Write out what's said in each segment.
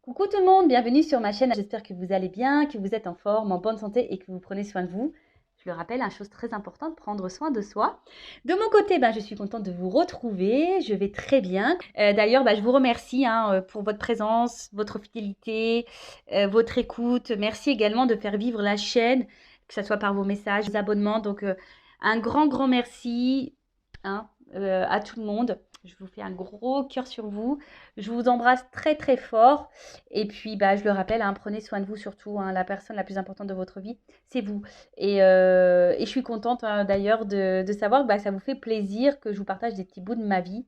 Coucou tout le monde, bienvenue sur ma chaîne. J'espère que vous allez bien, que vous êtes en forme, en bonne santé et que vous prenez soin de vous. Je le rappelle, une chose très importante, prendre soin de soi. De mon côté, je suis contente de vous retrouver. Je vais très bien. D'ailleurs, je vous remercie pour votre présence, votre fidélité, votre écoute. Merci également de faire vivre la chaîne, que ce soit par vos messages, vos abonnements. Donc, un grand merci à tout le monde. Je vous fais un gros cœur sur vous. Je vous embrasse très fort. Et puis, je le rappelle, prenez soin de vous surtout. La personne la plus importante de votre vie, c'est vous. Et je suis contente d'ailleurs de savoir que ça vous fait plaisir que je vous partage des petits bouts de ma vie.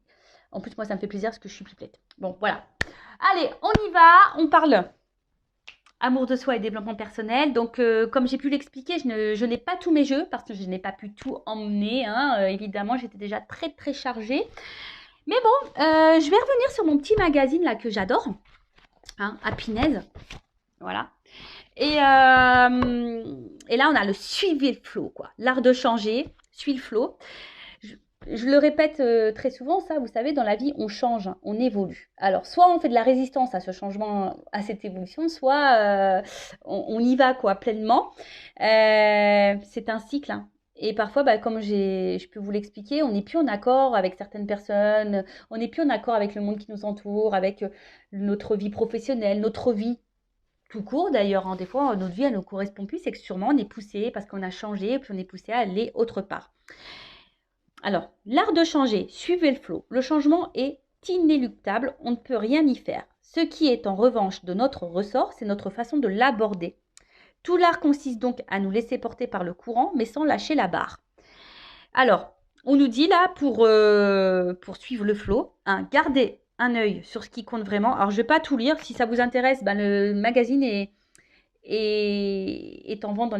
En plus, moi, ça me fait plaisir parce que je suis pipelette. Bon, voilà. Allez, on y va. On parle amour de soi et développement personnel. Donc, comme j'ai pu l'expliquer, je n'ai pas tous mes jeux parce que je n'ai pas pu tout emmener. Évidemment, j'étais déjà très chargée. Mais bon, je vais revenir sur mon petit magazine là que j'adore, Happiness, voilà. Et là, on a le suivez le flow, quoi. L'art de changer, suis le flow. Je le répète très souvent, ça, vous savez, dans la vie, on change, on évolue. Alors, soit on fait de la résistance à ce changement, à cette évolution, soit on y va, quoi, pleinement. C'est un cycle, Et parfois, comme je peux vous l'expliquer, on n'est plus en accord avec certaines personnes, on n'est plus en accord avec le monde qui nous entoure, avec notre vie professionnelle, notre vie tout court d'ailleurs. Des fois, notre vie, elle ne nous correspond plus, c'est que sûrement on est poussé parce qu'on a changé, puis on est poussé à aller autre part. Alors, l'art de changer, suivez le flot. Le changement est inéluctable, on ne peut rien y faire. Ce qui est en revanche de notre ressort, c'est notre façon de l'aborder. Tout l'art consiste donc à nous laisser porter par le courant, mais sans lâcher la barre. Alors, on nous dit là, pour suivre le flot, gardez un œil sur ce qui compte vraiment. Alors, je ne vais pas tout lire. Si ça vous intéresse, le magazine est en vente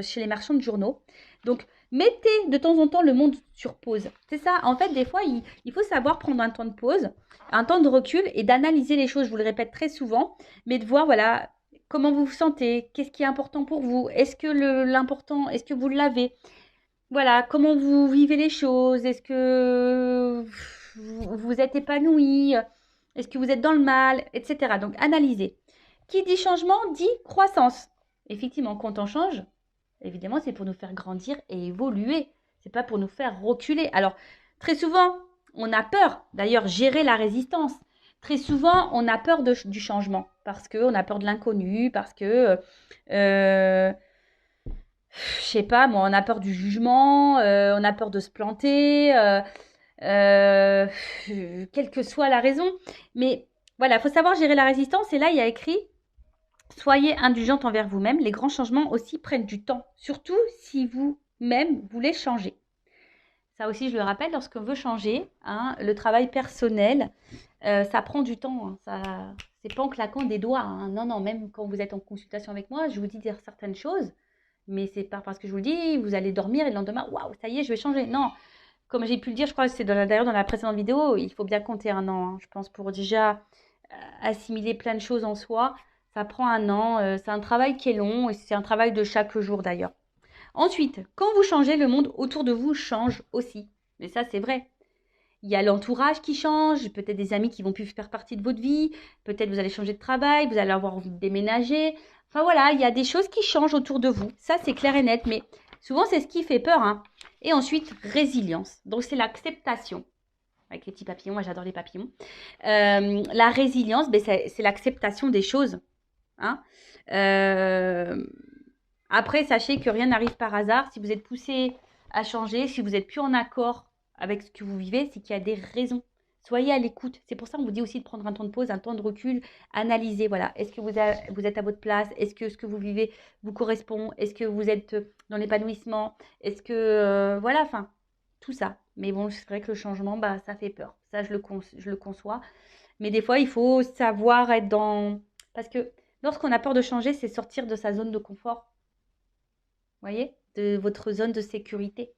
chez les marchands de journaux. Donc, mettez de temps en temps le monde sur pause. C'est ça. En fait, des fois, il faut savoir prendre un temps de pause, un temps de recul et d'analyser les choses. Je vous le répète très souvent, mais de voir, voilà, comment vous vous sentez, qu'est-ce qui est important pour vous, est-ce que l'important, est-ce que vous l'avez, voilà, comment vous vivez les choses, est-ce que vous êtes épanoui, est-ce que vous êtes dans le mal, etc. Donc, analysez. Qui dit changement dit croissance. Effectivement, quand on change, évidemment, c'est pour nous faire grandir et évoluer. C'est pas pour nous faire reculer. Alors, très souvent, on a peur. D'ailleurs, gérer la résistance. Très souvent, on a peur du changement parce qu'on a peur de l'inconnu, parce que, je sais pas, moi, on a peur du jugement, on a peur de se planter, quelle que soit la raison. Mais voilà, il faut savoir gérer la résistance. Et là, il y a écrit soyez indulgente envers vous-même. Les grands changements aussi prennent du temps, surtout si vous-même voulez changer. Ça aussi, je le rappelle, lorsqu'on veut changer, le travail personnel, ça prend du temps. C'est pas en claquant des doigts. Non, même quand vous êtes en consultation avec moi, je vous dis dire certaines choses, mais c'est pas parce que je vous le dis, vous allez dormir et le lendemain, waouh, ça y est, je vais changer. Non, comme j'ai pu le dire, je crois que c'est d'ailleurs dans la précédente vidéo, il faut bien compter un an, je pense, pour déjà assimiler plein de choses en soi. Ça prend un an, c'est un travail qui est long et c'est un travail de chaque jour d'ailleurs. Ensuite, quand vous changez, le monde autour de vous change aussi. Mais ça, c'est vrai. Il y a l'entourage qui change, peut-être des amis qui vont plus faire partie de votre vie, peut-être vous allez changer de travail, vous allez avoir envie de déménager. Enfin voilà, il y a des choses qui changent autour de vous. Ça, c'est clair et net, mais souvent, c'est ce qui fait peur. Et ensuite, résilience. Donc, c'est l'acceptation. Avec les petits papillons, moi j'adore les papillons. La résilience, c'est l'acceptation des choses. Après, sachez que rien n'arrive par hasard. Si vous êtes poussé à changer, si vous n'êtes plus en accord avec ce que vous vivez, c'est qu'il y a des raisons. Soyez à l'écoute. C'est pour ça qu'on vous dit aussi de prendre un temps de pause, un temps de recul, analyser. Voilà, est-ce que vous êtes à votre place? Est-ce que ce que vous vivez vous correspond? Est-ce que vous êtes dans l'épanouissement? Est-ce que voilà, enfin, tout ça. Mais bon, c'est vrai que le changement, ça fait peur. Ça, je le conçois. Mais des fois, il faut savoir être dans... Parce que lorsqu'on a peur de changer, c'est sortir de sa zone de confort. Vous voyez? De votre zone de sécurité.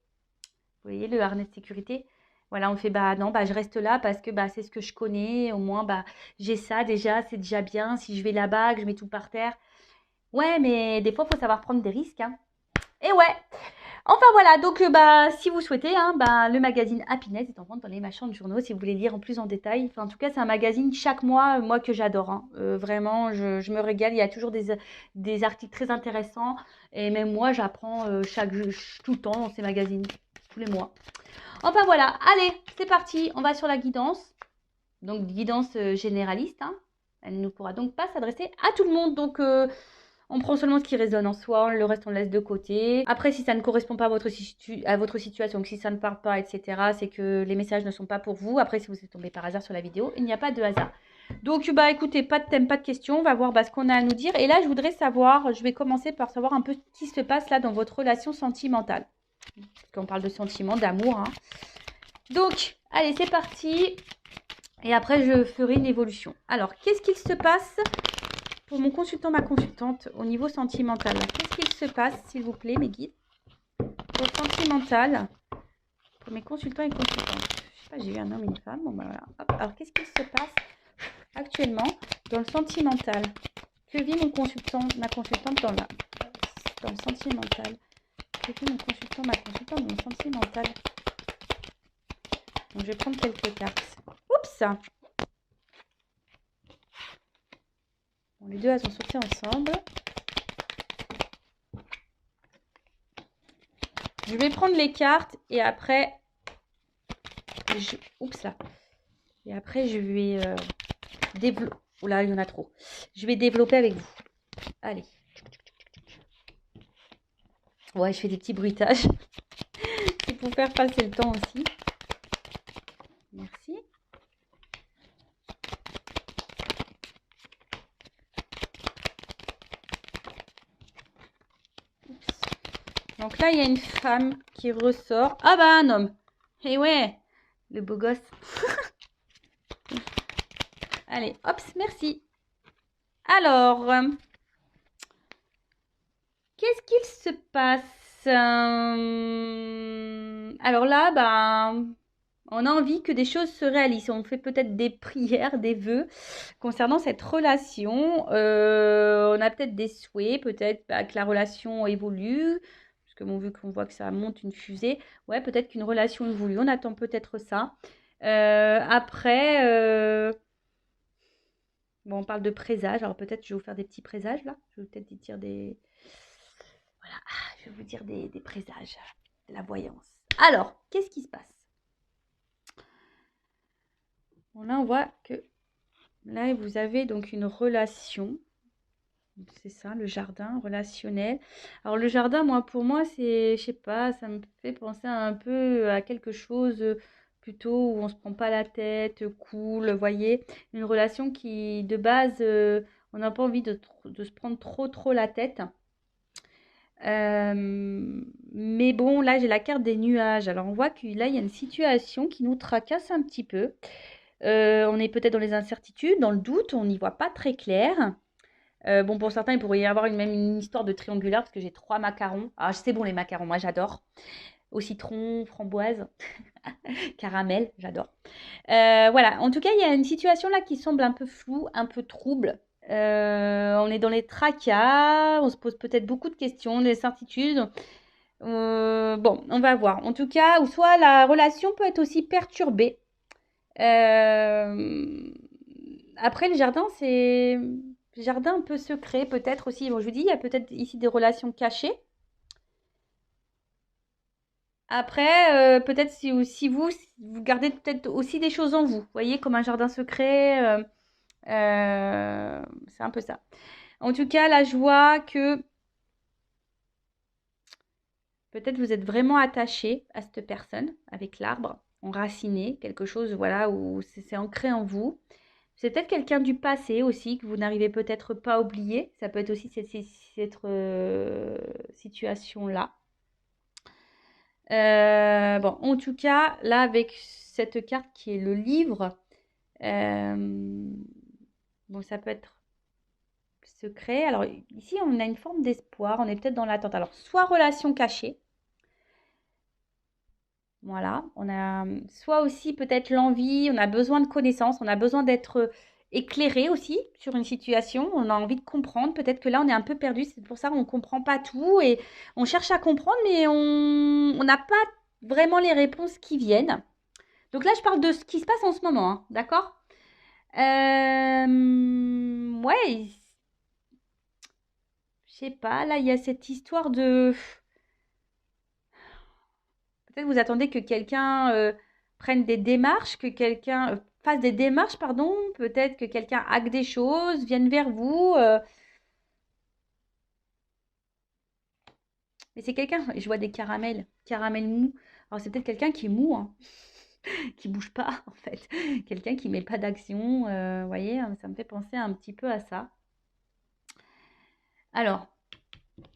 Vous voyez le harnais de sécurité? Voilà, on fait, non, je reste là parce que c'est ce que je connais. Au moins, j'ai ça déjà, c'est déjà bien. Si je vais là-bas, que je mets tout par terre. Ouais, mais des fois, il faut savoir prendre des risques. Et ouais. Enfin voilà, donc bah, si vous souhaitez, hein, bah, le magazine Happiness est en vente dans les marchands de journaux si vous voulez lire en plus en détail. Enfin, en tout cas, c'est un magazine chaque mois, moi que j'adore. Hein. Vraiment, je me régale. Il y a toujours des articles très intéressants. Et même moi, j'apprends tout le temps dans ces magazines, tous les mois. Enfin voilà, allez, c'est parti. On va sur la guidance. Donc, guidance généraliste. Hein. Elle ne pourra donc pas s'adresser à tout le monde. Donc, on prend seulement ce qui résonne en soi, le reste on laisse de côté. Après, si ça ne correspond pas à votre situation, si ça ne parle pas, etc., c'est que les messages ne sont pas pour vous. Après, si vous êtes tombé par hasard sur la vidéo, il n'y a pas de hasard. Donc, bah écoutez, pas de thème, pas de question. On va voir ce qu'on a à nous dire. Et là, je voudrais savoir, je vais commencer par savoir un peu ce qui se passe là dans votre relation sentimentale. Parce qu'on parle de sentiments, d'amour. Hein. Donc, allez, c'est parti. Et après, je ferai une évolution. Alors, qu'est-ce qu'il se passe pour mon consultant, ma consultante, au niveau sentimental? Qu'est-ce qu'il se passe, s'il vous plaît, mes guides? Au sentimental, pour mes consultants et consultantes. Je sais pas, j'ai eu un homme et une femme. Bon, bah voilà. Hop. Alors, qu'est-ce qu'il se passe actuellement dans le sentimental? Que vit mon consultant, ma consultante dans le sentimental? Que vit mon consultant, ma consultante dans le sentimental? Donc, je vais prendre quelques cartes. Oups! Bon, les deux, elles sont sorties ensemble. Je vais prendre les cartes et après, oups là. Et après, je vais développer. Oula, il y en a trop. Je vais développer avec vous. Allez. Ouais, je fais des petits bruitages. C'est pour faire passer le temps aussi. Merci. Oups. Donc là, il y a une femme qui ressort. Ah bah, un homme. Eh ouais, le beau gosse. Allez, hop, merci. Alors, qu'est-ce qu'il se passe? Alors là, bah, on a envie que des choses se réalisent. On fait peut-être des prières, des vœux concernant cette relation. On a peut-être des souhaits, peut-être que la relation évolue. Parce que bon, vu qu'on voit que ça monte une fusée, ouais, peut-être qu'une relation évolue. On attend peut-être ça. Après, bon, on parle de présages. Alors peut-être je vais vous faire des petits présages là. Je vais peut-être dire des... Voilà, je vais vous dire des présages, de la voyance. Alors, qu'est-ce qui se passe? Bon, là, on voit que là, vous avez donc une relation. C'est ça, le jardin relationnel. Alors, le jardin, moi, pour moi, c'est, je sais pas, ça me fait penser un peu à quelque chose plutôt où on se prend pas la tête, cool, vous voyez. Une relation qui, de base, on n'a pas envie de se prendre trop la tête. Mais bon, là, j'ai la carte des nuages. Alors, on voit que là, il y a une situation qui nous tracasse un petit peu. On est peut-être dans les incertitudes, dans le doute, on n'y voit pas très clair. Bon, pour certains, il pourrait y avoir même une histoire de triangulaire parce que j'ai 3 macarons. Ah, c'est bon les macarons, moi j'adore. Au citron, framboise, caramel, j'adore. Voilà, en tout cas, il y a une situation là qui semble un peu floue, un peu trouble. On est dans les tracas, on se pose peut-être beaucoup de questions, des incertitudes. Bon, on va voir. En tout cas, ou soit la relation peut être aussi perturbée. Après, le jardin, c'est jardin un peu secret, peut-être aussi. Bon, je vous dis, il y a peut-être ici des relations cachées. Après, peut-être si vous gardez peut-être aussi des choses en vous. Vous voyez, comme un jardin secret. C'est un peu ça. En tout cas, là, je vois que peut-être vous êtes vraiment attaché à cette personne avec l'arbre, enraciné, quelque chose, voilà, où c'est ancré en vous. C'est peut-être quelqu'un du passé aussi que vous n'arrivez peut-être pas à oublier. Ça peut être aussi cette situation-là. Bon, en tout cas, là, avec cette carte qui est le livre, bon, ça peut être secret. Alors, ici, on a une forme d'espoir. On est peut-être dans l'attente. Alors, soit relation cachée. Voilà, on a soit aussi peut-être l'envie, on a besoin de connaissances, on a besoin d'être éclairé aussi sur une situation. On a envie de comprendre. Peut-être que là, on est un peu perdu. C'est pour ça qu'on ne comprend pas tout et on cherche à comprendre, mais on n'a pas vraiment les réponses qui viennent. Donc là, je parle de ce qui se passe en ce moment, hein, d'accord? Ouais, je sais pas. Là, il y a cette histoire de... Peut-être vous attendez que quelqu'un prenne des démarches, que quelqu'un fasse des démarches, pardon. Peut-être que quelqu'un hack des choses, vienne vers vous. Mais c'est quelqu'un, je vois des caramels, caramels mous. Alors c'est peut-être quelqu'un qui est mou, hein, qui bouge pas en fait. Quelqu'un qui met pas d'action. Vous voyez, hein, ça me fait penser un petit peu à ça. Alors,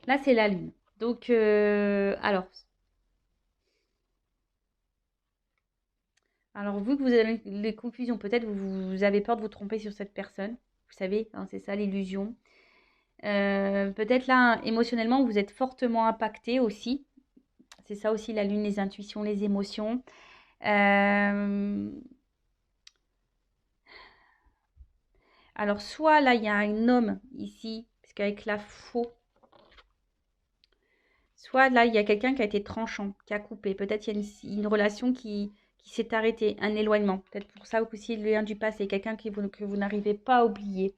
là c'est la lune. Donc, alors, vu que vous avez les confusions, peut-être vous avez peur de vous tromper sur cette personne. Vous savez, hein, c'est ça l'illusion. Peut-être là, émotionnellement, vous êtes fortement impacté aussi. C'est ça aussi la lune, les intuitions, les émotions. Euh, alors, soit là, il y a un homme ici, parce qu'avec la faux, soit là, il y a quelqu'un qui a été tranchant, qui a coupé. Peut-être il y a une relation qui s'est arrêtée, un éloignement. Peut-être pour ça aussi le lien du passé, quelqu'un que vous n'arrivez pas à oublier.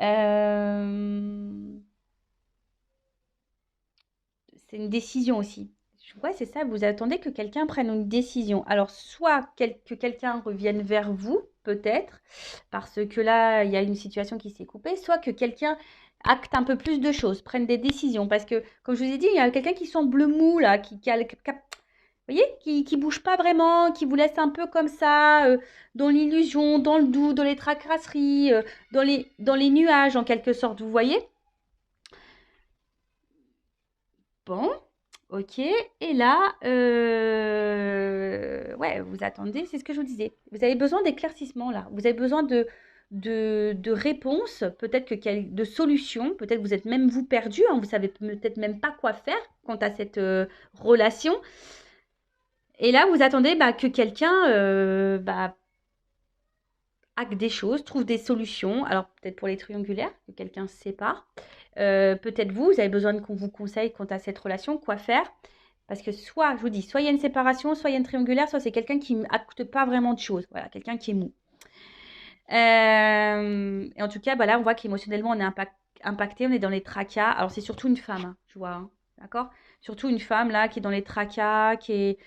Euh, c'est une décision aussi. Ouais, c'est ça, vous attendez que quelqu'un prenne une décision. Alors, soit que quelqu'un revienne vers vous, peut-être, parce que là, il y a une situation qui s'est coupée, soit que quelqu'un acte un peu plus de choses, prenne des décisions. Parce que, comme je vous ai dit, il y a quelqu'un qui semble mou, là, vous voyez, qui bouge pas vraiment, qui vous laisse un peu comme ça, dans l'illusion, dans le doute, dans les tracasseries, dans les nuages, en quelque sorte, vous voyez? Bon, ok. Et là, ouais, vous attendez, c'est ce que je vous disais. Vous avez besoin d'éclaircissement là. Vous avez besoin de réponses, peut-être de solutions. Peut-être vous êtes même vous perdu, hein, vous savez peut-être même pas quoi faire quant à cette relation. Et là, vous attendez bah, que quelqu'un bah, hack des choses, trouve des solutions. Alors peut-être pour les triangulaires, que quelqu'un se sépare. Peut-être vous avez besoin qu'on vous conseille quant à cette relation, quoi faire. Parce que soit, je vous dis, soit il y a une séparation, soit il y a une triangulaire, soit c'est quelqu'un qui n'acte pas vraiment de choses. Voilà, quelqu'un qui est mou. Et en tout cas, bah là, on voit qu'émotionnellement, on est impacté, on est dans les tracas. Alors, c'est surtout une femme, hein, je vois, hein, d'accord? Surtout une femme, là, qui est dans les tracas, qui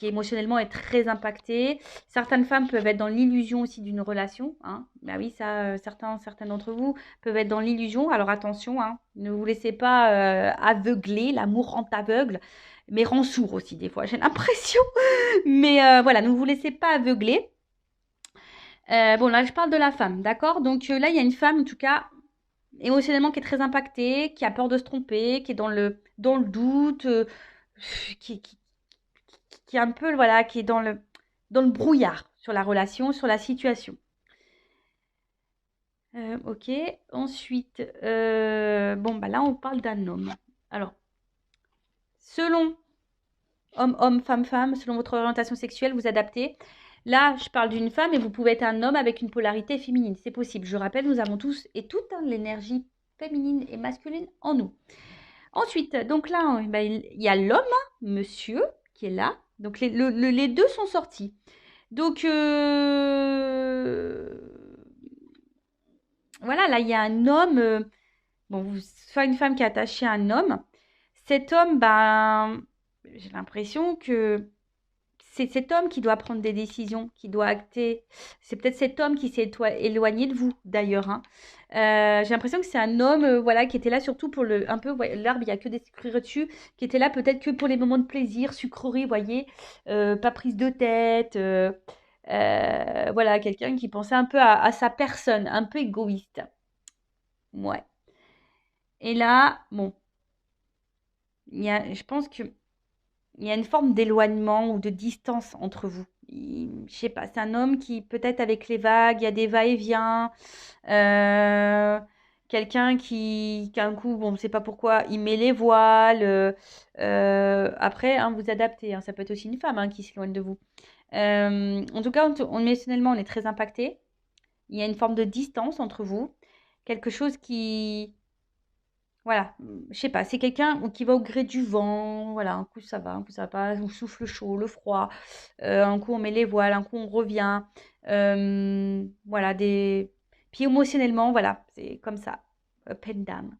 émotionnellement est très impactée. Certaines femmes peuvent être dans l'illusion aussi d'une relation, hein. Bah oui, ça, certains d'entre vous peuvent être dans l'illusion. Alors, attention, hein, ne vous laissez pas aveugler. L'amour rend aveugle, mais rend sourd aussi, des fois, j'ai l'impression. Mais voilà, ne vous laissez pas aveugler. Bon, là, je parle de la femme, d'accord? Donc là, il y a une femme, en tout cas, émotionnellement, qui est très impactée, qui a peur de se tromper, qui est dans le doute, qui, qui, qui est un peu, voilà, qui est dans le brouillard sur la relation, sur la situation. Ok. Ensuite, bon, bah là, on parle d'un homme. Alors, selon homme, femme, selon votre orientation sexuelle, vous adaptez. Là, je parle d'une femme et vous pouvez être un homme avec une polarité féminine. C'est possible. Je rappelle, nous avons tous et toutes hein, l'énergie féminine et masculine en nous. Ensuite, donc là, ben, il y a l'homme, hein, monsieur, qui est là. Donc les deux sont sortis. Donc voilà, là, il y a un homme, bon, soit une femme qui est attachée à un homme. Cet homme, ben, j'ai l'impression que c'est cet homme qui doit prendre des décisions, qui doit acter. C'est peut-être cet homme qui s'est éloigné de vous, d'ailleurs, hein. J'ai l'impression que c'est un homme, voilà, qui était là surtout pour un peu, ouais, l'arbre, il n'y a que des sucreries dessus, qui était là peut-être que pour les moments de plaisir, sucreries, voyez, pas prise de tête, voilà, quelqu'un qui pensait un peu à sa personne, un peu égoïste. Ouais. Et là, bon, je pense que il y a une forme d'éloignement ou de distance entre vous. Je sais pas, c'est un homme qui, peut-être avec les vagues, il y a des va-et-vient. euh, Quelqu'un qui, un coup, bon, on ne sait pas pourquoi, il met les voiles. Après, hein, vous adaptez, hein, ça peut être aussi une femme hein, qui s'éloigne de vous. En tout cas, émotionnellement, on est très impacté. Il y a une forme de distance entre vous. Quelque chose qui... Voilà, je sais pas, c'est quelqu'un qui va au gré du vent. Voilà, un coup ça va, un coup ça va pas. On souffle chaud, le froid. Un coup on met les voiles, un coup on revient. Voilà, des... Puis émotionnellement, voilà, c'est comme ça. Up and down.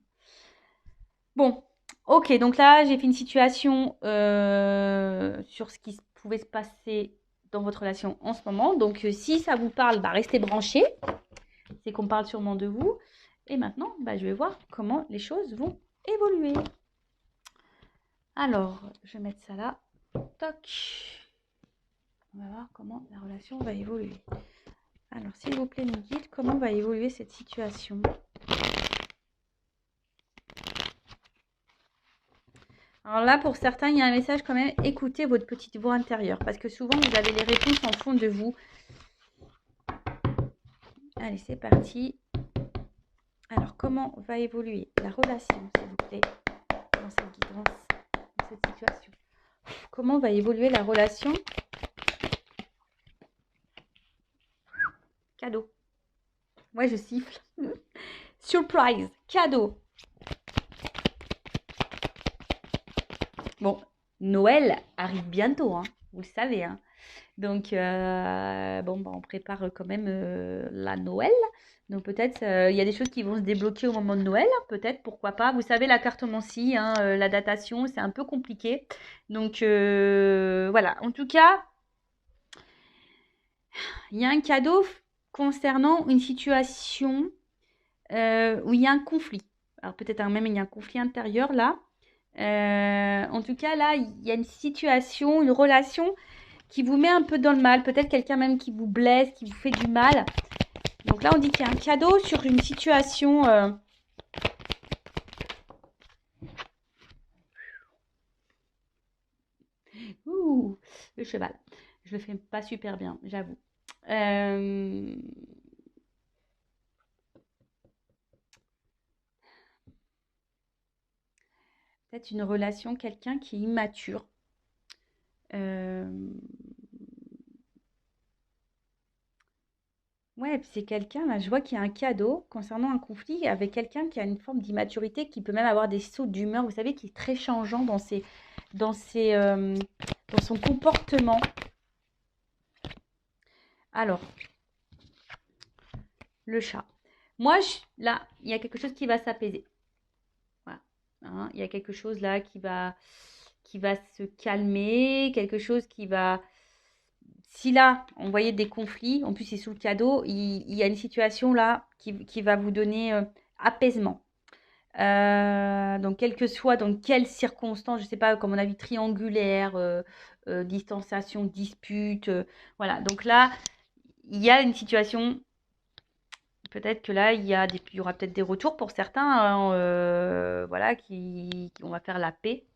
Bon, ok, donc là, j'ai fait une situation sur ce qui pouvait se passer dans votre relation en ce moment. Donc, si ça vous parle, bah, restez branchés. C'est qu'on parle sûrement de vous. Et maintenant, bah, je vais voir comment les choses vont évoluer. Alors, je vais mettre ça là. Toc. On va voir comment la relation va évoluer. Alors, s'il vous plaît, nous dites comment va évoluer cette situation. Alors là, pour certains, il y a un message quand même. Écoutez votre petite voix intérieure. Parce que souvent, vous avez les réponses en fond de vous. Allez, c'est parti. Alors, comment va évoluer la relation, s'il vous plaît, dans cette guidance, dans cette situation? Comment va évoluer la relation? Cadeau. Ouais, je siffle. Surprise. Cadeau. Bon, Noël arrive bientôt, hein, vous le savez. Hein. Donc, bon, bah, on prépare quand même la Noël. Donc, peut-être, il y a des choses qui vont se débloquer au moment de Noël. Peut-être, pourquoi pas. Vous savez, la cartomancie, hein, la datation, c'est un peu compliqué. Donc, voilà. En tout cas, il y a un cadeau concernant une situation où il y a un conflit. Alors, peut-être même il y a un conflit intérieur là. En tout cas, là, il y a une situation, une relation qui vous met un peu dans le mal. Peut-être quelqu'un même qui vous blesse, qui vous fait du mal. Donc là, on dit qu'il y a un cadeau sur une situation... Ouh, le cheval. Je le fais pas super bien, j'avoue. Peut-être une relation, quelqu'un qui est immature. Ouais, puis c'est quelqu'un, là, je vois qu'il y a un cadeau concernant un conflit avec quelqu'un qui a une forme d'immaturité, qui peut même avoir des sauts d'humeur, vous savez, qui est très changeant dans ses, dans son comportement. Alors, le chat. Moi, là, il y a quelque chose qui va s'apaiser. Voilà. Hein, il y a quelque chose là qui va se calmer, quelque chose qui va... Si là, on voyait des conflits, en plus c'est sous le cadeau, il y a une situation là qui va vous donner apaisement. Donc, quel que soit dans quelles circonstances, je ne sais pas, comme on a vu, triangulaire, distanciation, dispute, voilà. Donc là, il y a une situation, peut-être que là, il y aura peut-être des retours pour certains, hein, voilà, on va faire la paix.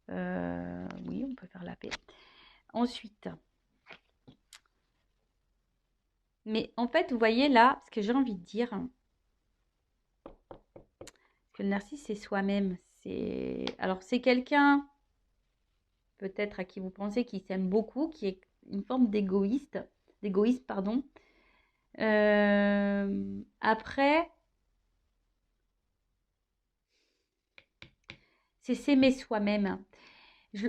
Oui, on peut faire la paix. Ensuite, mais en fait, vous voyez là, ce que j'ai envie de dire, que le narcisse, c'est soi-même. Alors, c'est quelqu'un, peut-être à qui vous pensez, qui s'aime beaucoup, qui est une forme d'égoïste, pardon. Après, c'est s'aimer soi-même.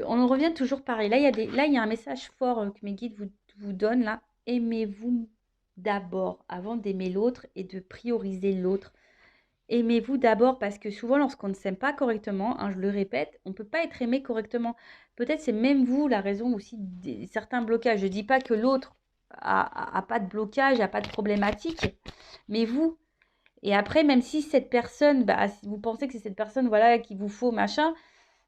On en revient toujours pareil. Là, il y a un message fort que mes guides vous donnent là. Aimez-vous d'abord avant d'aimer l'autre et de prioriser l'autre. Aimez-vous d'abord parce que souvent, lorsqu'on ne s'aime pas correctement, hein, je le répète, on ne peut pas être aimé correctement. Peut-être c'est même vous la raison aussi de certains blocages. Je ne dis pas que l'autre a pas de blocage, a pas de problématique, mais vous. Et après, même si cette personne, bah, si vous pensez que c'est cette personne voilà, qu'il vous faut, machin,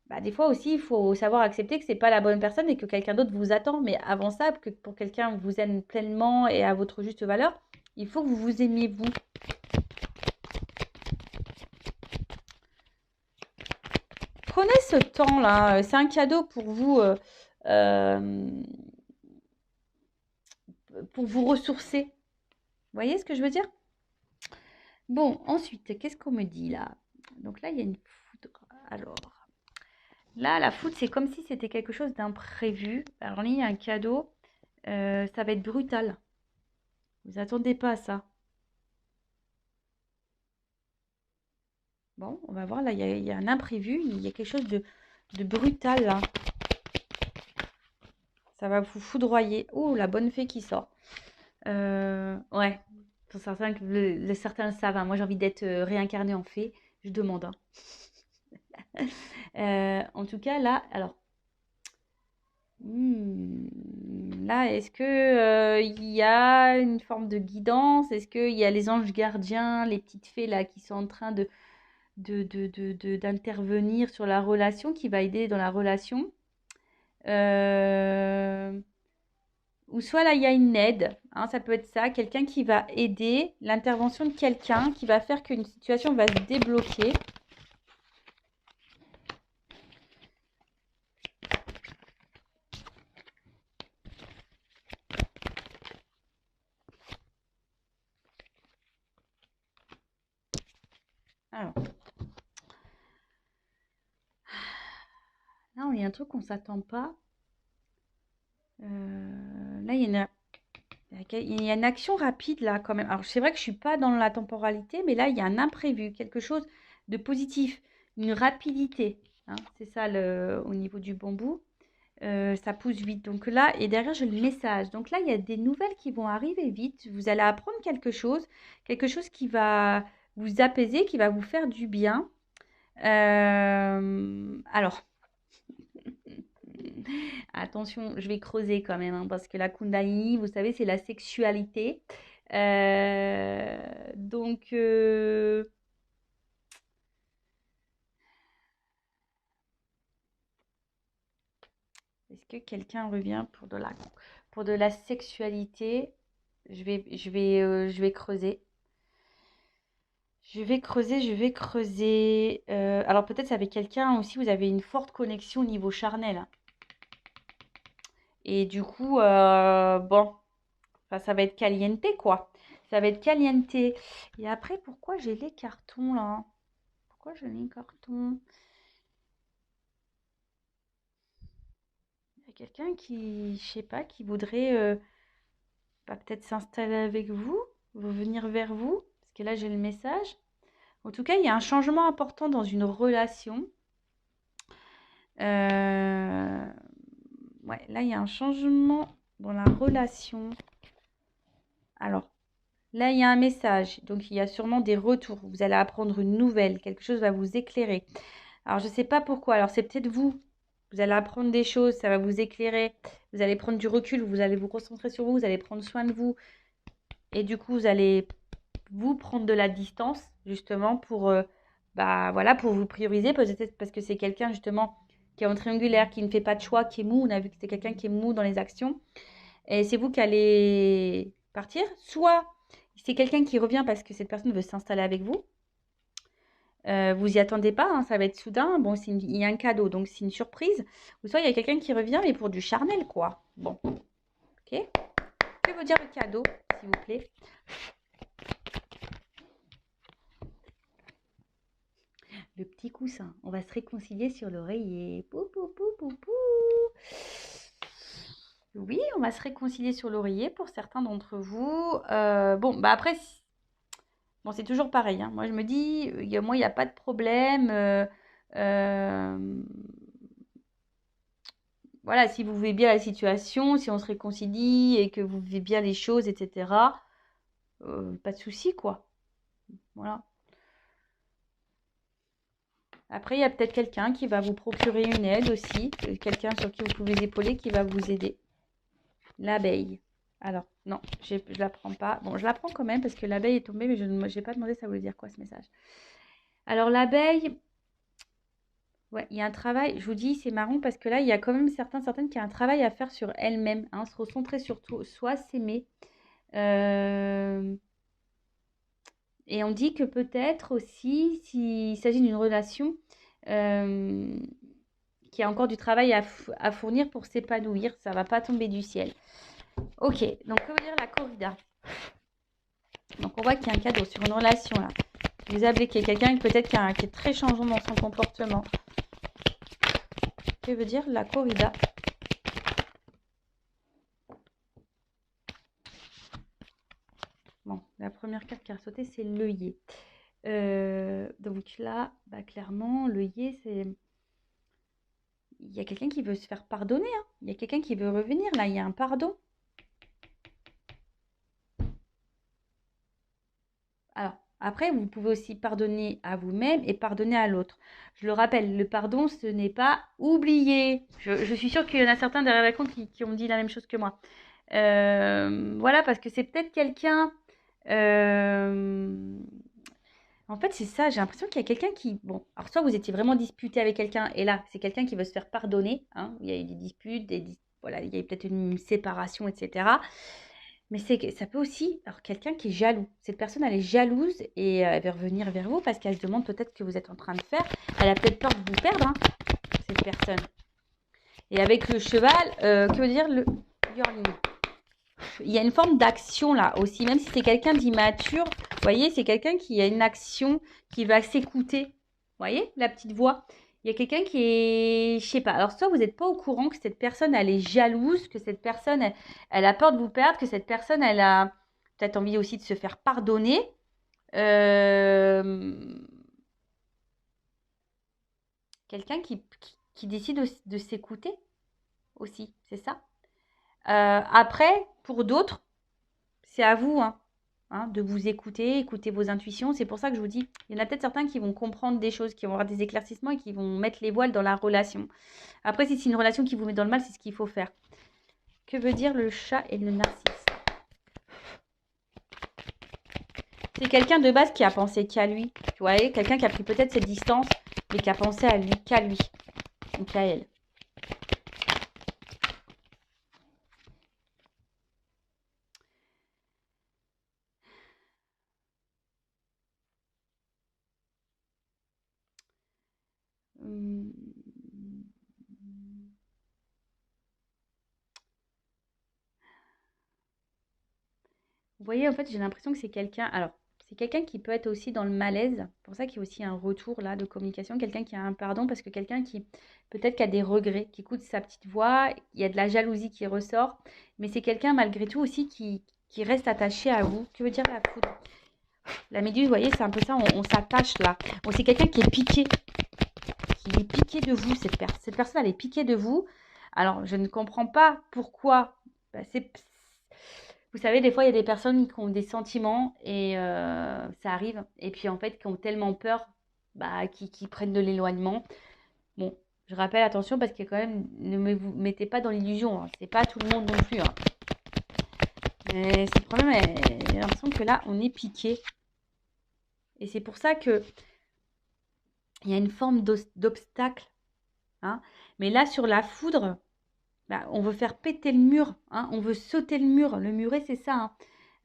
bah, des fois aussi, il faut savoir accepter que c'est pas la bonne personne et que quelqu'un d'autre vous attend. Mais avant ça, que pour quelqu'un vous aime pleinement et à votre juste valeur, il faut que vous vous aimiez vous. Prenez ce temps-là, c'est un cadeau pour vous ressourcer. Vous voyez ce que je veux dire? Bon, ensuite, qu'est-ce qu'on me dit là? Donc là, il y a une foudre. Alors, là, la foudre, c'est comme si c'était quelque chose d'imprévu. Alors là, il y a un cadeau. Ça va être brutal. Vous attendez pas à ça. Bon, on va voir, là, il y a un imprévu, il y a quelque chose de brutal, là. Ça va vous foudroyer. Oh, la bonne fée qui sort. Ouais, pour certains, certains le savent, hein. Moi, j'ai envie d'être réincarnée en fée. Je demande, hein. En tout cas, là, alors, là, est-ce que il y a une forme de guidance? Est-ce qu'il y a les anges gardiens, les petites fées là qui sont en train d'intervenir sur la relation, qui va aider dans la relation? Euh, Ou soit là, il y a une aide, hein, ça peut être ça, quelqu'un qui va aider, l'intervention de quelqu'un qui va faire qu'une situation va se débloquer. Alors, là, il y a un truc qu'on ne s'attend pas. Là, il y a une action rapide là quand même. Alors, c'est vrai que je ne suis pas dans la temporalité, mais là, il y a un imprévu, quelque chose de positif, une rapidité, hein, c'est ça au niveau du bambou. Ça pousse vite. Donc là, et derrière, j'ai le message. Donc là, il y a des nouvelles qui vont arriver vite. Vous allez apprendre quelque chose qui va vous apaiser, qui va vous faire du bien. Alors, attention, je vais creuser quand même, hein, parce que la Kundalini, vous savez, c'est la sexualité. Donc, est-ce que quelqu'un revient pour de la sexualité? Je vais creuser. Je vais creuser. Alors peut-être c'est avec quelqu'un aussi, vous avez une forte connexion au niveau charnel, hein. Et du coup, bon, enfin, ça va être caliente, quoi. Ça va être caliente. Et après, pourquoi j'ai les cartons là? Pourquoi j'ai les cartons? Il y a quelqu'un qui, je sais pas, qui voudrait bah, peut-être s'installer avec vous, venir vers vous, parce que là j'ai le message. En tout cas, il y a un changement important dans une relation. Euh, Ouais, là, il y a un changement dans la relation. Alors, là, il y a un message. Donc, il y a sûrement des retours. Vous allez apprendre une nouvelle. Quelque chose va vous éclairer. Alors, je ne sais pas pourquoi. Alors, c'est peut-être vous. Vous allez apprendre des choses. Ça va vous éclairer. Vous allez prendre du recul. Vous allez vous concentrer sur vous. Vous allez prendre soin de vous. Et du coup, vous allez vous prendre de la distance, justement, pour, bah, voilà, pour vous prioriser. Peut-être parce que c'est quelqu'un, justement, qui est en triangulaire, qui ne fait pas de choix, qui est mou. On a vu que c'est quelqu'un qui est mou dans les actions. Et c'est vous qui allez partir. Soit c'est quelqu'un qui revient parce que cette personne veut s'installer avec vous. Vous y attendez pas, hein, ça va être soudain. Bon, il y a un cadeau, donc c'est une surprise. Ou soit il y a quelqu'un qui revient, mais pour du charnel, quoi. Bon, ok. Que veut dire le cadeau, s'il vous plaît? Le petit coussin. On va se réconcilier sur l'oreiller. Pou, pou, pou, pou, pou. Oui, on va se réconcilier sur l'oreiller pour certains d'entre vous. Bon, bah après, bon, c'est toujours pareil, hein. Moi, je me dis, moi, il n'y a pas de problème. Euh, voilà, si vous vivez bien la situation, si on se réconcilie et que vous vivez bien les choses, etc., pas de souci, quoi. Voilà. Après, il y a peut-être quelqu'un qui va vous procurer une aide aussi, quelqu'un sur qui vous pouvez épauler qui va vous aider. L'abeille. Alors, non, je ne la prends pas. Bon, je la prends quand même parce que l'abeille est tombée, mais je n'ai pas demandé ça voulait dire quoi ce message. Alors, l'abeille, ouais, il y a un travail, je vous dis, c'est marrant parce que là, il y a quand même certaines qui ont un travail à faire sur elles-mêmes, hein, se recentrer sur soi, s'aimer. Et on dit que peut-être aussi, s'il s'agit d'une relation qui a encore du travail à fournir pour s'épanouir, ça ne va pas tomber du ciel. Ok, donc que veut dire la corrida? Donc on voit qu'il y a un cadeau sur une relation là. Vous appelez qu'il y a quelqu'un peut-être qui est très changeant dans son comportement. Que veut dire la corrida? Bon, la première carte qui a sauté, c'est l'œillet. Donc là, bah, clairement, l'œillet, c'est... Il y a quelqu'un qui veut se faire pardonner, hein. Il y a quelqu'un qui veut revenir, là, il y a un pardon. Alors, après, vous pouvez aussi pardonner à vous-même et pardonner à l'autre. Je le rappelle, le pardon, ce n'est pas oublier. Je suis sûre qu'il y en a certains derrière l'écran qui ont dit la même chose que moi. Voilà, parce que c'est peut-être quelqu'un... euh, En fait, c'est ça, j'ai l'impression qu'il y a quelqu'un qui... Bon, alors soit vous étiez vraiment disputé avec quelqu'un, et là, c'est quelqu'un qui veut se faire pardonner, hein, il y a eu des disputes, voilà, il y a eu peut-être une séparation, etc. Mais ça peut aussi... Alors, quelqu'un qui est jaloux. Cette personne, elle est jalouse et elle veut revenir vers vous parce qu'elle se demande peut-être ce que vous êtes en train de faire. Elle a peut-être peur de vous perdre, hein, cette personne. Et avec le cheval, que veut dire le yearling? Il y a une forme d'action là aussi, même si c'est quelqu'un d'immature. Vous voyez, c'est quelqu'un qui a une action, qui va s'écouter. Vous voyez, la petite voix. Il y a quelqu'un qui est, je sais pas. Alors, soit vous n'êtes pas au courant que cette personne, elle est jalouse, que cette personne, elle a peur de vous perdre, que cette personne, elle a peut-être envie aussi de se faire pardonner. Euh, Quelqu'un qui décide de s'écouter aussi, c'est ça. Après, pour d'autres, c'est à vous, hein, de vous écouter, écouter vos intuitions. C'est pour ça que je vous dis, il y en a peut-être certains qui vont comprendre des choses, qui vont avoir des éclaircissements et qui vont mettre les voiles dans la relation. Après, si c'est une relation qui vous met dans le mal, c'est ce qu'il faut faire. Que veut dire le chat et le narcisse? C'est quelqu'un de base qui a pensé qu'à lui. Tu vois, quelqu'un qui a pris peut-être cette distance, mais qui a pensé à lui, qu'à lui, ou qu'à elle. Hum. Vous voyez, en fait, j'ai l'impression que c'est quelqu'un. Alors, c'est quelqu'un qui peut être aussi dans le malaise. C'est pour ça qu'il y a aussi un retour là de communication. Quelqu'un qui a un pardon, parce que quelqu'un qui peut-être qui a des regrets, qui écoute sa petite voix. Il y a de la jalousie qui ressort. Mais c'est quelqu'un malgré tout aussi qui reste attaché à vous. Que veut dire la foudre? La méduse, vous voyez, c'est un peu ça. On s'attache là. Bon, c'est quelqu'un qui est piqué. Qui est piqué de vous. Cette personne, elle est piquée de vous. Alors, je ne comprends pas pourquoi. Bah, vous savez, des fois, il y a des personnes qui ont des sentiments et ça arrive. Et puis, en fait, qui ont tellement peur, bah, qui prennent de l'éloignement. Bon, je rappelle, attention, parce que quand même, vous mettez pas dans l'illusion, hein. C'est pas tout le monde non plus, hein. Mais c'est le problème, j'ai l'impression que là, on est piqué. Et c'est pour ça que il y a une forme d'obstacle, hein. Mais là, sur la foudre, bah, on veut faire péter le mur, hein. On veut sauter le mur. Le muret, c'est ça, hein.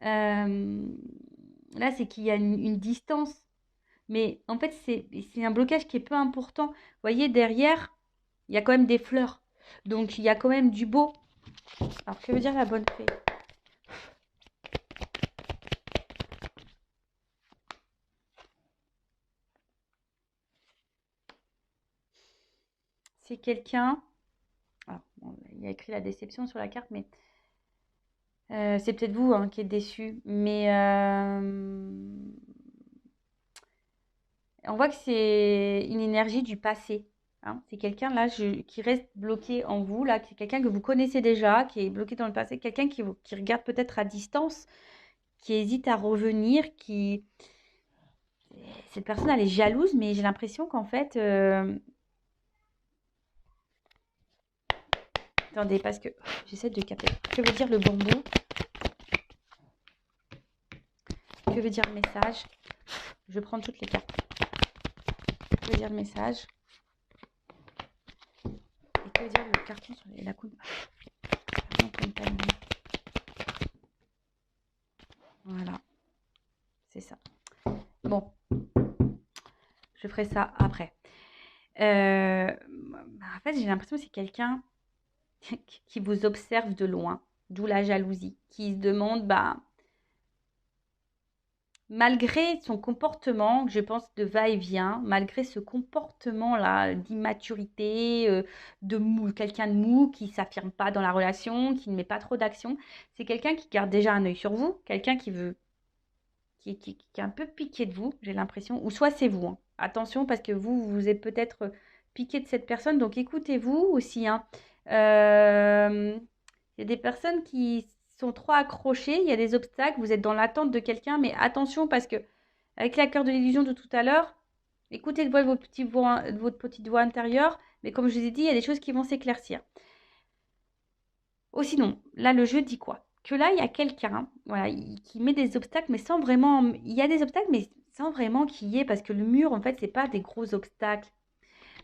Euh, Là, c'est qu'il y a une distance. Mais en fait, c'est un blocage qui est peu important. Vous voyez, derrière, il y a quand même des fleurs. Donc, il y a quand même du beau. Alors, que veut dire la bonne fée? C'est quelqu'un... Alors, bon, il y a écrit la déception sur la carte, mais c'est peut-être vous, hein, qui êtes déçu. Mais on voit que c'est une énergie du passé, hein. C'est quelqu'un là qui reste bloqué en vous, là, qui est quelqu'un que vous connaissez déjà, qui est bloqué dans le passé, quelqu'un qui regarde peut-être à distance, qui hésite à revenir, qui... Cette personne, elle est jalouse, mais j'ai l'impression qu'en fait... Attendez, parce que j'essaie de capter. Que veut dire le bambou? Que veut dire le message? Je vais prendre toutes les cartes. Que veut dire le message? Et que veut dire le carton sur la coupe? Voilà, c'est ça. Bon, je ferai ça après. En fait, j'ai l'impression que c'est quelqu'un qui vous observe de loin, d'où la jalousie, qui se demande, bah, malgré son comportement, je pense, de va-et-vient, malgré ce comportement-là d'immaturité, de mou, quelqu'un de mou, qui ne s'affirme pas dans la relation, qui ne met pas trop d'action, c'est quelqu'un qui garde déjà un œil sur vous, quelqu'un qui qui est un peu piqué de vous, j'ai l'impression. Ou soit c'est vous, hein. Attention, parce que vous êtes peut-être piqué de cette personne. Donc écoutez-vous aussi, hein. Il y a des personnes qui sont trop accrochées, il y a des obstacles, vous êtes dans l'attente de quelqu'un, mais attention parce que avec la cœur de l'illusion de tout à l'heure, écoutez le voix de votre petite voix intérieure, mais comme je vous ai dit, il y a des choses qui vont s'éclaircir. Oh, sinon, là, le jeu dit quoi? Que là, il y a quelqu'un, voilà, qui met des obstacles, mais sans vraiment. Il y a des obstacles, mais sans vraiment qu'il y ait, parce que le mur, en fait, c'est pas des gros obstacles.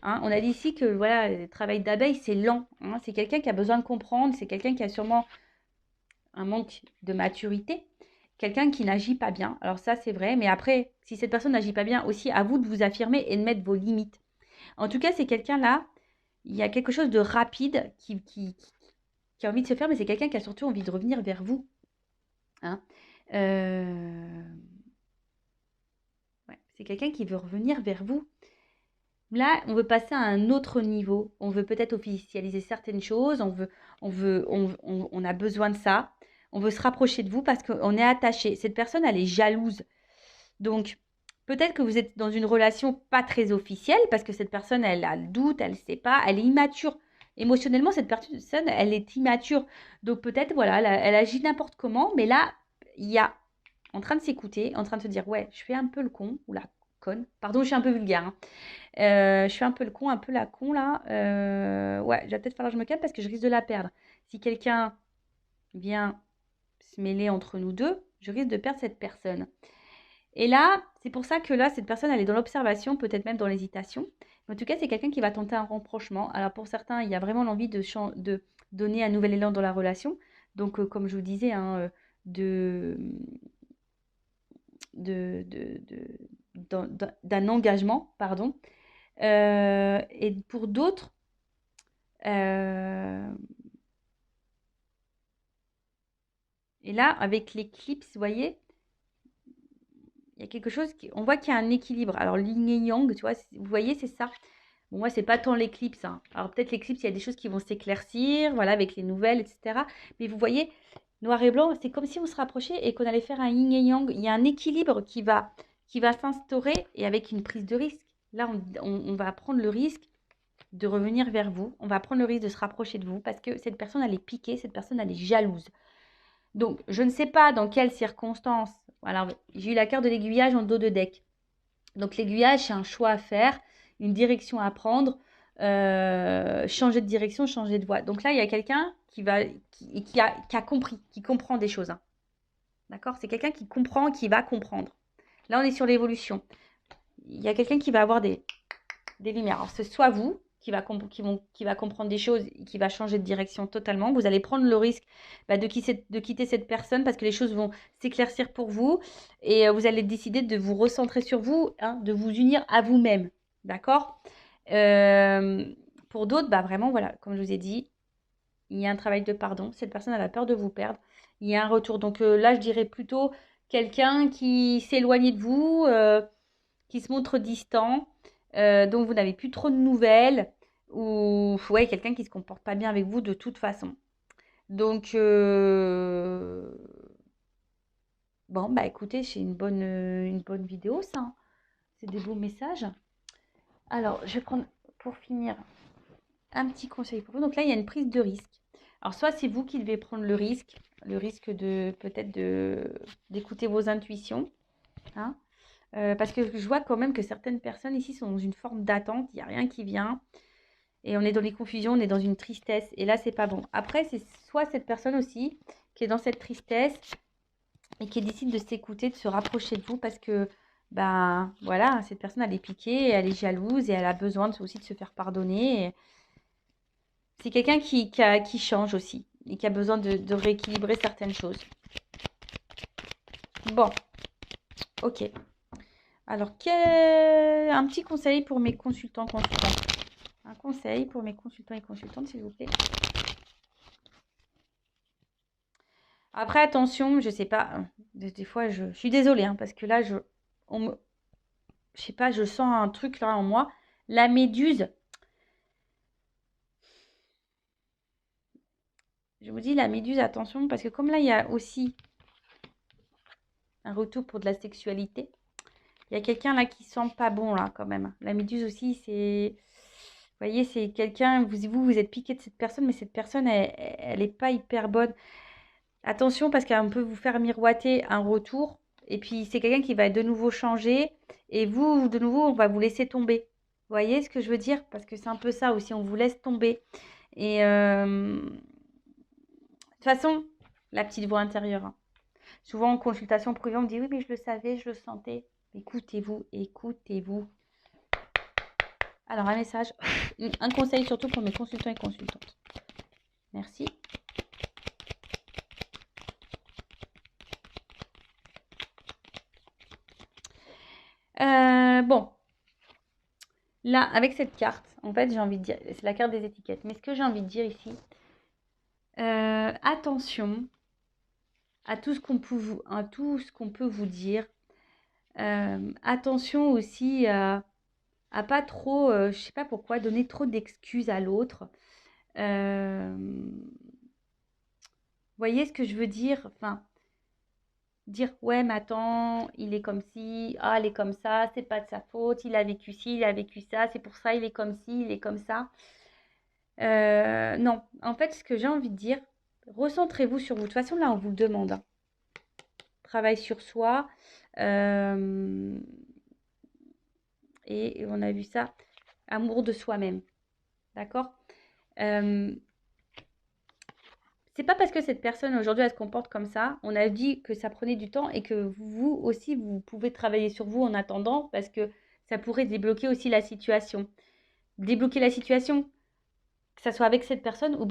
Hein. On a dit ici que voilà, le travail d'abeille, c'est lent. Hein. C'est quelqu'un qui a besoin de comprendre, c'est quelqu'un qui a sûrement un manque de maturité, quelqu'un qui n'agit pas bien. Alors ça, c'est vrai, mais après, si cette personne n'agit pas bien, aussi à vous de vous affirmer et de mettre vos limites. En tout cas, c'est quelqu'un là, il y a quelque chose de rapide qui a envie de se faire, mais c'est quelqu'un qui a surtout envie de revenir vers vous. Hein. Ouais, c'est quelqu'un qui veut revenir vers vous. Là, on veut passer à un autre niveau. On veut peut-être officialiser certaines choses. On a besoin de ça. On veut se rapprocher de vous parce qu'on est attaché. Cette personne, elle est jalouse. Donc, peut-être que vous êtes dans une relation pas très officielle parce que cette personne, elle a le doute, elle ne sait pas, elle est immature. Émotionnellement, cette personne, elle est immature. Donc, peut-être, voilà, elle agit n'importe comment. Mais là, il y a en train de s'écouter, en train de se dire, ouais, je fais un peu le con ou la conne. Pardon, je suis un peu vulgaire. Hein. Je suis un peu le con, un peu la con là. Ouais, il va peut-être falloir que je me calme parce que je risque de la perdre. Si quelqu'un vient se mêler entre nous deux, je risque de perdre cette personne. Et là, c'est pour ça que là, cette personne, elle est dans l'observation, peut-être même dans l'hésitation. En tout cas, c'est quelqu'un qui va tenter un rapprochement. Alors pour certains, il y a vraiment l'envie de donner un nouvel élan dans la relation. Donc, comme je vous disais, hein, de, d'un engagement, pardon. Et pour d'autres, euh, et là, avec l'éclipse, vous voyez, il y a quelque chose, on voit qu'il y a un équilibre. Alors, yin et yang, tu vois, vous voyez, c'est ça. Bon, moi, c'est pas tant l'éclipse. Hein. Alors, peut-être l'éclipse, il y a des choses qui vont s'éclaircir, voilà, avec les nouvelles, etc. Mais vous voyez, noir et blanc, c'est comme si on se rapprochait et qu'on allait faire un yin et yang. Il y a un équilibre qui va s'instaurer et avec une prise de risque. Là, on va prendre le risque de revenir vers vous. On va prendre le risque de se rapprocher de vous parce que cette personne, elle est piquée, cette personne, elle est jalouse. Donc, je ne sais pas dans quelles circonstances. Alors, j'ai eu la carte de l'aiguillage en dos de deck. Donc, l'aiguillage, c'est un choix à faire, une direction à prendre, changer de direction, changer de voie. Donc là, il y a quelqu'un qui a compris, qui comprend des choses. Hein. D'accord? C'est quelqu'un qui comprend, qui va comprendre. Là, on est sur l'évolution. Il y a quelqu'un qui va avoir des lumières. Alors, c'est soit vous qui va comprendre des choses et qui va changer de direction totalement. Vous allez prendre le risque de quitter cette personne parce que les choses vont s'éclaircir pour vous et vous allez décider de vous recentrer sur vous, hein, de vous unir à vous-même. D'accord. Pour d'autres, vraiment, voilà, comme je vous ai dit, il y a un travail de pardon. Cette personne, elle a peur de vous perdre. Il y a un retour. Donc là, je dirais plutôt quelqu'un qui s'éloigne de vous, qui se montre distant, dont vous n'avez plus trop de nouvelles, ou ouais, quelqu'un qui ne se comporte pas bien avec vous de toute façon. Donc, bon, écoutez, c'est une bonne vidéo, ça. Hein. C'est des beaux messages. Alors, je vais prendre, pour finir, un petit conseil pour vous. Donc là, il y a une prise de risque. Alors, soit c'est vous qui devez prendre le risque de peut-être d'écouter vos intuitions, hein, parce que je vois quand même que certaines personnes ici sont dans une forme d'attente, il n'y a rien qui vient. Et on est dans les confusions, on est dans une tristesse. Et là, c'est pas bon. Après, c'est soit cette personne aussi qui est dans cette tristesse et qui décide de s'écouter, de se rapprocher de vous parce que, voilà, cette personne, elle est piquée, elle est jalouse et elle a besoin aussi de se faire pardonner. C'est quelqu'un qui change aussi et qui a besoin de rééquilibrer certaines choses. Bon, ok. Alors, un petit conseil pour mes consultants. Un conseil pour mes consultants et consultantes, s'il vous plaît. Après, attention, je sais pas, des fois, je suis désolée, hein, parce que là, je sais pas, je sens un truc là en moi. La méduse, je vous dis la méduse, attention, parce que comme là, il y a aussi Un retour pour de la sexualité. Il y a quelqu'un là qui sent pas bon là quand même. La méduse aussi, c'est... Vous voyez, c'est quelqu'un, vous êtes piqué de cette personne, mais cette personne, elle est pas hyper bonne. Attention parce qu'elle peut vous faire miroiter un retour. Et puis c'est quelqu'un qui va de nouveau changer. Et vous, de nouveau, on va vous laisser tomber. Vous voyez ce que je veux dire? Parce que c'est un peu ça aussi, on vous laisse tomber. Et de toute façon, la petite voix intérieure, hein. Souvent en consultation privée, on me dit oui, mais je le savais, je le sentais. Écoutez-vous, écoutez-vous. Alors, un message, un conseil surtout pour mes consultants et consultantes. Merci. Bon, là, avec cette carte, en fait, j'ai envie de dire, c'est la carte des étiquettes. Mais ce que j'ai envie de dire ici, attention à tout ce qu'on peut vous dire. Attention aussi à pas trop, je sais pas pourquoi, donner trop d'excuses à l'autre. Voyez ce que je veux dire? Enfin, dire ouais, mais attends, il est comme ci, ah, elle est comme ça, c'est pas de sa faute, il a vécu ci, il a vécu ça, c'est pour ça, il est comme ci, il est comme ça. Non, en fait, ce que j'ai envie de dire, recentrez-vous sur vous. De toute façon, là, on vous le demande, hein. Travail sur soi. Et on a vu ça, amour de soi-même. D'accord? C'est pas parce que cette personne aujourd'hui elle se comporte comme ça, on a dit que ça prenait du temps et que vous aussi vous pouvez travailler sur vous en attendant parce que ça pourrait débloquer aussi la situation. Débloquer la situation, que ça soit avec cette personne ou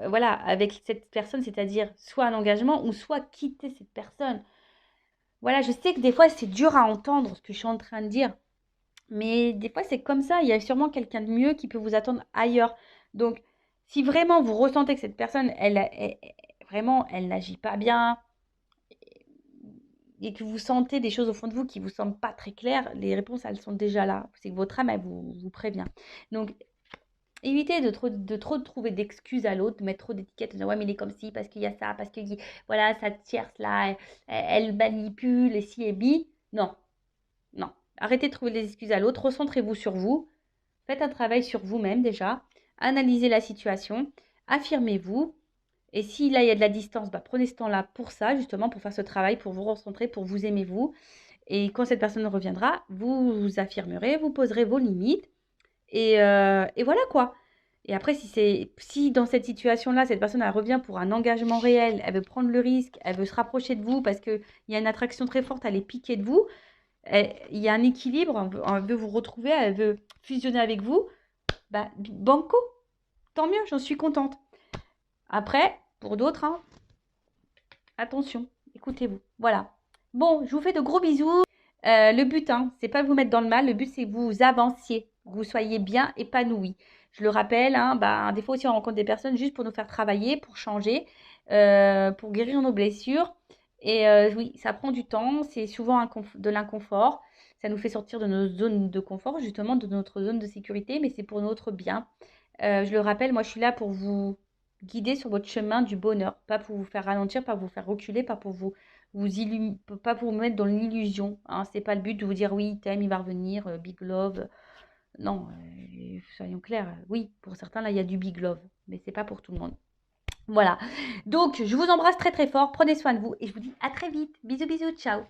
voilà, avec cette personne, c'est-à-dire soit un engagement ou soit quitter cette personne. Voilà, je sais que des fois c'est dur à entendre ce que je suis en train de dire, mais des fois c'est comme ça, il y a sûrement quelqu'un de mieux qui peut vous attendre ailleurs. Donc, si vraiment vous ressentez que cette personne, vraiment, elle n'agit pas bien et que vous sentez des choses au fond de vous qui ne vous semblent pas très claires, les réponses, elles sont déjà là. C'est que votre âme, elle vous prévient. Donc, évitez de trop trouver d'excuses à l'autre, de mettre trop d'étiquettes, de dire ouais, mais il est comme ci, parce qu'il y a ça, parce que voilà, cette tierce là, elle manipule, et si et bi. Non, non. Arrêtez de trouver des excuses à l'autre, recentrez-vous sur vous, faites un travail sur vous-même déjà, analysez la situation, affirmez-vous. Et si là, il y a de la distance, bah, prenez ce temps-là pour ça, justement, pour faire ce travail, pour vous recentrer, pour vous aimer vous. Et quand cette personne reviendra, vous vous affirmerez, vous poserez vos limites. Et voilà quoi. Et après, si dans cette situation-là, cette personne, elle revient pour un engagement réel, elle veut prendre le risque, elle veut se rapprocher de vous parce qu'il y a une attraction très forte, elle est piquée de vous, il y a un équilibre, elle veut vous retrouver, elle veut fusionner avec vous, bah, banco, tant mieux, j'en suis contente. Après, pour d'autres, hein, attention, écoutez-vous. Voilà. Bon, je vous fais de gros bisous. Le but, hein, c'est pas de vous mettre dans le mal. Le but, c'est que vous avanciez, que vous soyez bien épanouis. Je le rappelle, hein, bah, des fois aussi, on rencontre des personnes juste pour nous faire travailler, pour changer, pour guérir nos blessures. Et oui, ça prend du temps. C'est souvent de l'inconfort. Ça nous fait sortir de nos zones de confort, justement, de notre zone de sécurité, mais c'est pour notre bien. Je le rappelle, moi, je suis là pour vous guider sur votre chemin du bonheur, pas pour vous faire ralentir, pas pour vous faire reculer, pas pour pas pour vous mettre dans l'illusion, hein. C'est pas le but de vous dire oui, t'aimes, il va revenir, big love. Non, soyons clairs. Oui, pour certains, là, il y a du big love, mais c'est pas pour tout le monde. Voilà. Donc, je vous embrasse très très fort. Prenez soin de vous et je vous dis à très vite. Bisous, bisous, ciao.